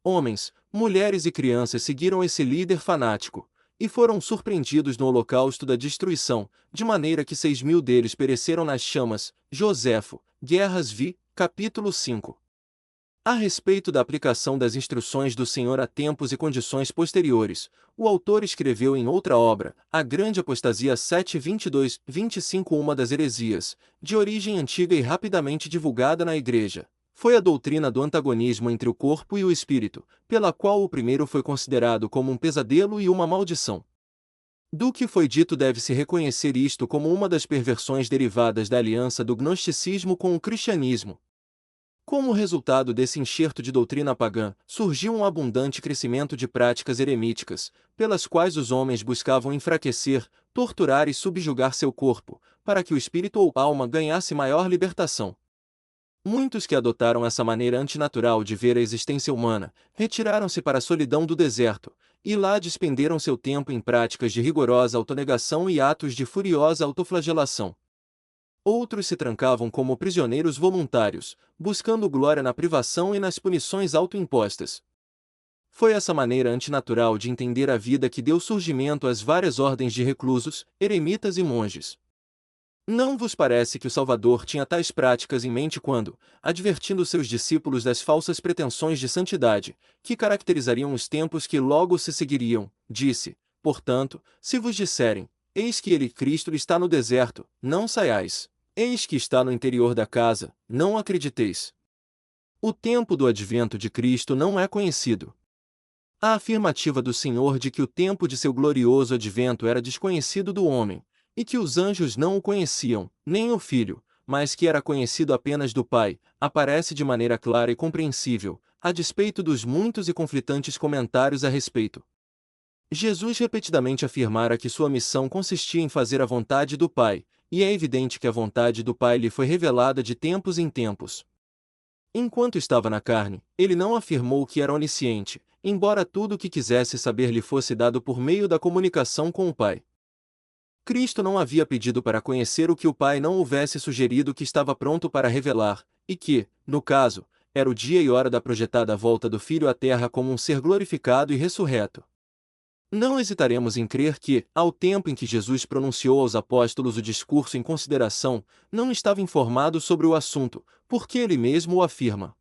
Homens, mulheres e crianças seguiram esse líder fanático, e foram surpreendidos no holocausto da destruição, de maneira que 6.000 deles pereceram nas chamas. Joséfo, Guerras capítulo 5. A respeito da aplicação das instruções do Senhor a tempos e condições posteriores, o autor escreveu em outra obra, A Grande Apostasia 7:22-25. Uma das heresias, de origem antiga e rapidamente divulgada na Igreja, foi a doutrina do antagonismo entre o corpo e o espírito, pela qual o primeiro foi considerado como um pesadelo e uma maldição. Do que foi dito deve-se reconhecer isto como uma das perversões derivadas da aliança do gnosticismo com o cristianismo. Como resultado desse enxerto de doutrina pagã, surgiu um abundante crescimento de práticas eremíticas, pelas quais os homens buscavam enfraquecer, torturar e subjugar seu corpo, para que o espírito ou alma ganhasse maior libertação. Muitos que adotaram essa maneira antinatural de ver a existência humana, retiraram-se para a solidão do deserto, e lá despenderam seu tempo em práticas de rigorosa autonegação e atos de furiosa autoflagelação. Outros se trancavam como prisioneiros voluntários, buscando glória na privação e nas punições autoimpostas. Foi essa maneira antinatural de entender a vida que deu surgimento às várias ordens de reclusos, eremitas e monges. Não vos parece que o Salvador tinha tais práticas em mente quando, advertindo seus discípulos das falsas pretensões de santidade, que caracterizariam os tempos que logo se seguiriam, disse: portanto, se vos disserem, eis que ele, Cristo, está no deserto, não saiais. Eis que está no interior da casa, não acrediteis. O tempo do advento de Cristo não é conhecido. A afirmativa do Senhor de que o tempo de seu glorioso advento era desconhecido do homem, e que os anjos não o conheciam, nem o Filho, mas que era conhecido apenas do Pai, aparece de maneira clara e compreensível, a despeito dos muitos e conflitantes comentários a respeito. Jesus repetidamente afirmara que sua missão consistia em fazer a vontade do Pai, e é evidente que a vontade do Pai lhe foi revelada de tempos em tempos. Enquanto estava na carne, ele não afirmou que era onisciente, embora tudo o que quisesse saber lhe fosse dado por meio da comunicação com o Pai. Cristo não havia pedido para conhecer o que o Pai não houvesse sugerido que estava pronto para revelar, e que, no caso, era o dia e hora da projetada volta do Filho à Terra como um ser glorificado e ressurreto. Não hesitaremos em crer que, ao tempo em que Jesus pronunciou aos apóstolos o discurso em consideração, não estava informado sobre o assunto, porque ele mesmo o afirma.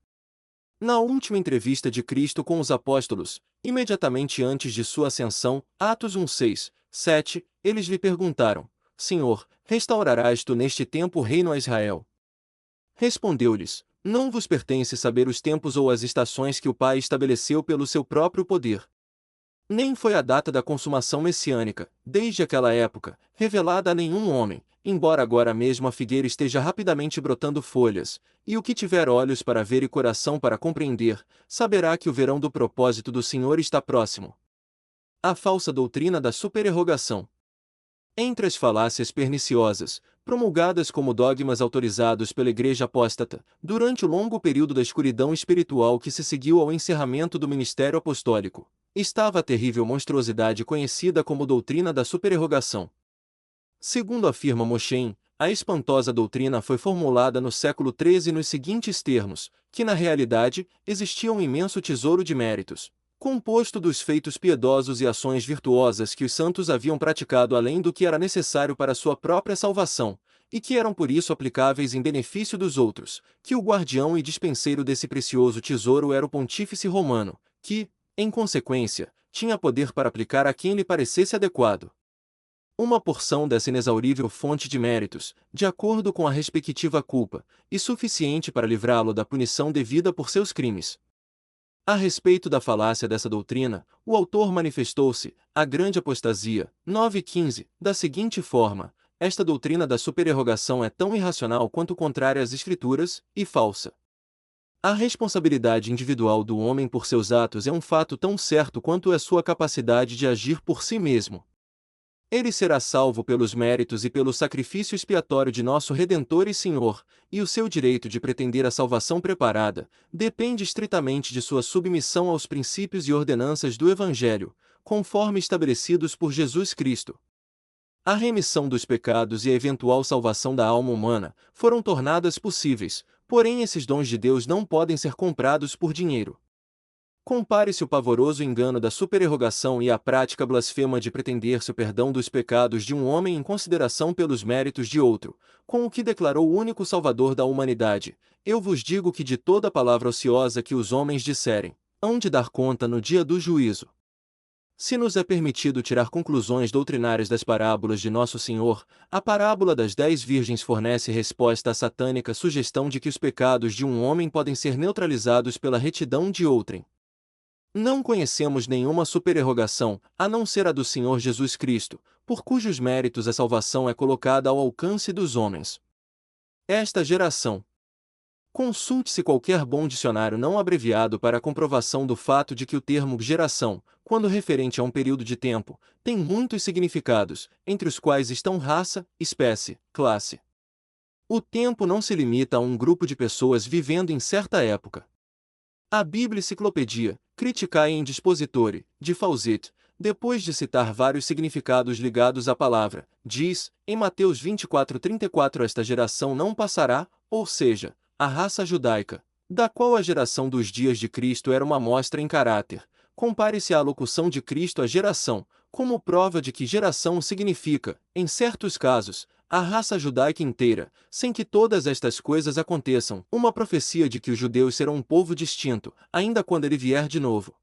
Na última entrevista de Cristo com os apóstolos, imediatamente antes de sua ascensão, Atos 1:6, 7, eles lhe perguntaram: Senhor, restaurarás tu neste tempo o reino a Israel? Respondeu-lhes: Não vos pertence saber os tempos ou as estações que o Pai estabeleceu pelo seu próprio poder. Nem foi a data da consumação messiânica, desde aquela época, revelada a nenhum homem, embora agora mesmo a figueira esteja rapidamente brotando folhas, e o que tiver olhos para ver e coração para compreender, saberá que o verão do propósito do Senhor está próximo. A falsa doutrina da supererrogação. Entre as falácias perniciosas, promulgadas como dogmas autorizados pela Igreja apóstata, durante o longo período da escuridão espiritual que se seguiu ao encerramento do ministério apostólico, estava a terrível monstruosidade conhecida como doutrina da supererrogação. Segundo afirma Mosheim, a espantosa doutrina foi formulada no século XIII nos seguintes termos, que na realidade, existia um imenso tesouro de méritos, composto dos feitos piedosos e ações virtuosas que os santos haviam praticado além do que era necessário para sua própria salvação, e que eram por isso aplicáveis em benefício dos outros, que o guardião e dispenseiro desse precioso tesouro era o pontífice romano, que, em consequência, tinha poder para aplicar a quem lhe parecesse adequado uma porção dessa inexaurível fonte de méritos, de acordo com a respectiva culpa, e suficiente para livrá-lo da punição devida por seus crimes. A respeito da falácia dessa doutrina, o autor manifestou-se, a grande apostasia, 9:15, da seguinte forma: esta doutrina da supererrogação é tão irracional quanto contrária às Escrituras, e falsa. A responsabilidade individual do homem por seus atos é um fato tão certo quanto é sua capacidade de agir por si mesmo. Ele será salvo pelos méritos e pelo sacrifício expiatório de nosso Redentor e Senhor, e o seu direito de pretender a salvação preparada depende estritamente de sua submissão aos princípios e ordenanças do Evangelho, conforme estabelecidos por Jesus Cristo. A remissão dos pecados e a eventual salvação da alma humana foram tornadas possíveis, porém esses dons de Deus não podem ser comprados por dinheiro. Compare-se o pavoroso engano da supererrogação e a prática blasfema de pretender-se o perdão dos pecados de um homem em consideração pelos méritos de outro, com o que declarou o único Salvador da humanidade: eu vos digo que de toda palavra ociosa que os homens disserem, hão de dar conta no dia do juízo. Se nos é permitido tirar conclusões doutrinárias das parábolas de Nosso Senhor, a parábola das 10 virgens fornece resposta à satânica sugestão de que os pecados de um homem podem ser neutralizados pela retidão de outrem. Não conhecemos nenhuma supererrogação, a não ser a do Senhor Jesus Cristo, por cujos méritos a salvação é colocada ao alcance dos homens. Esta geração. Consulte-se qualquer bom dicionário não abreviado para a comprovação do fato de que o termo geração, quando referente a um período de tempo, tem muitos significados, entre os quais estão raça, espécie, classe. O tempo não se limita a um grupo de pessoas vivendo em certa época. A Bíblia Enciclopédia, Criticae Indispositore, de Fawcett, depois de citar vários significados ligados à palavra, diz, em Mateus 24:34: esta geração não passará, ou seja, a raça judaica, da qual a geração dos dias de Cristo era uma amostra em caráter, compare-se à alocução de Cristo à geração, como prova de que geração significa, em certos casos, a raça judaica inteira, sem que todas estas coisas aconteçam, uma profecia de que os judeus serão um povo distinto, ainda quando ele vier de novo.